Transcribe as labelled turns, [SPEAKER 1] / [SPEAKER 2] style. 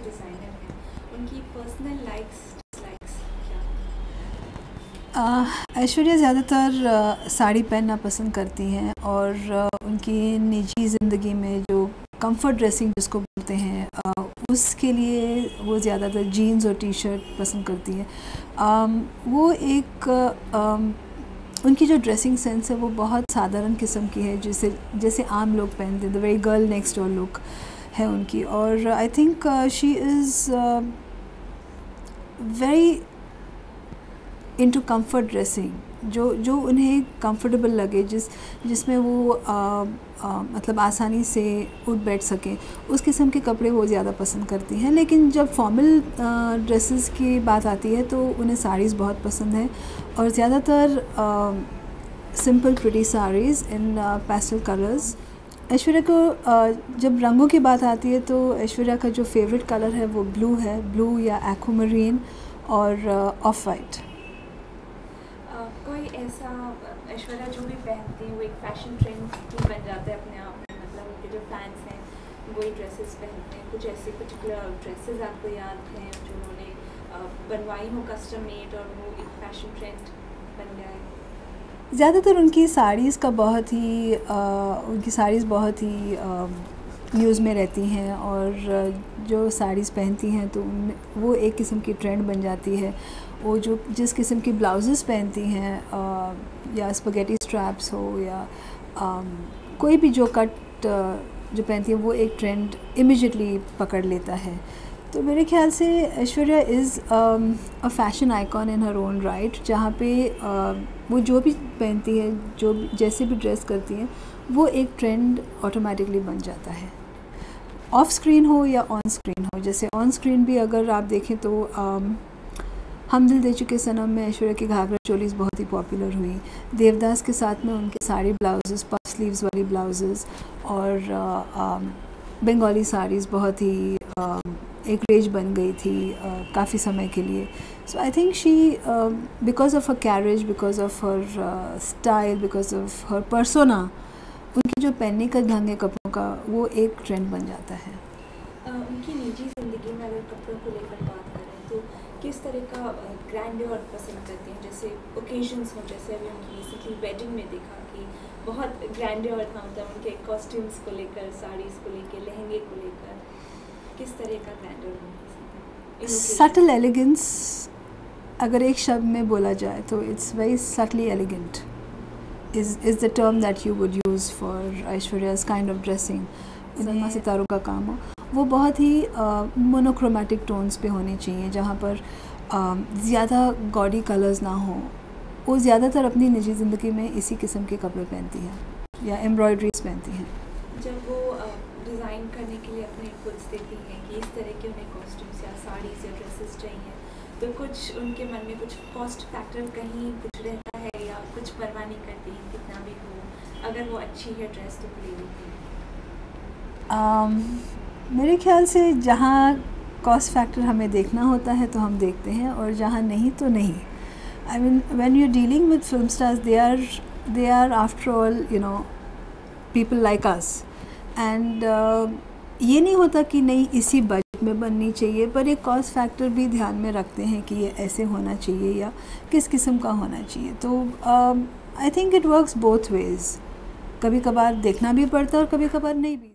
[SPEAKER 1] Designer हैं, उनकी personal likes dislikes क्या?
[SPEAKER 2] ऐश्वर्या ज़्यादातर साड़ी पहनना पसंद करती हैं और उनकी निजी ज़िंदगी में जो कंफर्ट ड्रेसिंग जिसको बोलते हैं उसके लिए वो ज़्यादातर जीन्स और टी शर्ट पसंद करती हैं। वो एक उनकी जो ड्रेसिंग सेंस है वो बहुत साधारण किस्म की है, जैसे आम लोग पहनते हैं, the very girl next door look है उनकी। और आई think she is very into comfort dressing, जो उन्हें कंफर्टेबल लगे, जिसमें वो मतलब आसानी से उठ बैठ सकें, उस किस्म के कपड़े वो ज़्यादा पसंद करती हैं। लेकिन जब फॉर्मल ड्रेसेस की बात आती है तो उन्हें साड़ीज़ बहुत पसंद है और ज़्यादातर सिंपल प्रिटी साड़ीज़ इन पेस्टल कलर्स। ऐश्वर्या को जब रंगों की बात आती है तो ऐश्वर्या का जो फेवरेट कलर है वो ब्लू है, ब्लू या एक्वामरीन और ऑफ वाइट।
[SPEAKER 1] कोई ऐसा ऐश्वर्या जो भी पहनती है वो एक फ़ैशन ट्रेंड ही बन जाता है अपने आप में, मतलब उनके जो फैंस हैं वही ड्रेसेस पहनते हैं। कुछ ऐसे पर्टिकुलर ड्रेसेस आपको याद हैं जो उन्होंने बनवाई हो कस्टम मेड और वो एक फ़ैशन ट्रेंड बन गया है?
[SPEAKER 2] ज़्यादातर उनकी साड़ीज़ बहुत ही न्यूज़ में रहती हैं और जो साड़ीज़ पहनती हैं तो वो एक किस्म की ट्रेंड बन जाती है। वो जिस किस्म की ब्लाउजेस पहनती हैं या स्पगेटी स्ट्रैप्स हो या कोई भी जो कट जो पहनती है वो एक ट्रेंड इमीडिएटली पकड़ लेता है। तो मेरे ख्याल से Aishwarya is a fashion icon in her own right, जहाँ पे वो जो भी पहनती है, जैसे भी ड्रेस करती हैं, वो एक ट्रेंड ऑटोमेटिकली बन जाता है, ऑफ स्क्रीन हो या ऑन स्क्रीन हो। जैसे ऑन स्क्रीन भी अगर आप देखें तो हम दिल दे चुके सनम में ऐश्वर्या की घाघरा चोलीज़ बहुत ही पॉपुलर हुई। देवदास के साथ में उनके साड़ी ब्लाउजेस, पफ स्लीव्स वाली ब्लाउजेस और बंगाली साड़ीज़ बहुत ही एक रेज बन गई थी काफ़ी समय के लिए। So I think she because of her carriage, because of her style, because of her persona, उनकी जो पहनने का ढंग है कपड़ों का वो एक ट्रेंड बन जाता है।
[SPEAKER 1] उनकी निजी ज़िंदगी में अगर कपड़ों को लेकर बात करें तो किस तरह का ग्रैंडियर पसंद करती हैं? जैसे ओकेजन्स हों, जैसे अभी उनकी रिसेंटली वेडिंग में देखा कि बहुत ग्रैंडियर था, मतलब उनके कॉस्ट्यूम्स को लेकर, साड़ीज़ को लेकर, लहंगे को लेकर, किस तरह का ग्रैंडियर पसंद है?
[SPEAKER 2] सटल एलिगेंस अगर एक शब्द में बोला जाए तो it's very subtly elegant is the term that you would use for Aishwarya's kind of dressing। Cinema सितारों का काम हो, वो बहुत ही मोनोक्रोमेटिक टोन्स पे होनी चाहिए, जहाँ पर ज़्यादा गॉडी कलर्स ना हो। वो ज़्यादातर अपनी निजी ज़िंदगी में इसी किस्म के कपड़े पहनती हैं या एम्ब्रॉयडरीज पहनती हैं।
[SPEAKER 1] जब वो डिज़ाइन करने के लिए अपने इनपुट्स देती हैं कि इस तरह के उन्हें कॉस्ट्यूम्स या साड़ीज़ या ड्रेसेस चाहिए, तो कुछ उनके मन में कुछ कॉस्ट फैक्टर कहीं कुछ रहता है या कुछ परवाह नहीं करती हैं कितना भी हो, अगर वो अच्छी है ड्रेस तो ले लेती हैं?
[SPEAKER 2] मेरे ख्याल से जहाँ कॉस्ट फैक्टर हमें देखना होता है तो हम देखते हैं और जहाँ नहीं तो नहीं। I mean when you are dealing with film stars, they are after all people like us and ये नहीं होता कि नहीं इसी बजट में बननी चाहिए, पर एक कॉस्ट फैक्टर भी ध्यान में रखते हैं कि ये ऐसे होना चाहिए या किस किस्म का होना चाहिए। तो I think it works both ways, कभी कभार देखना भी पड़ता है और कभी कभार नहीं भी।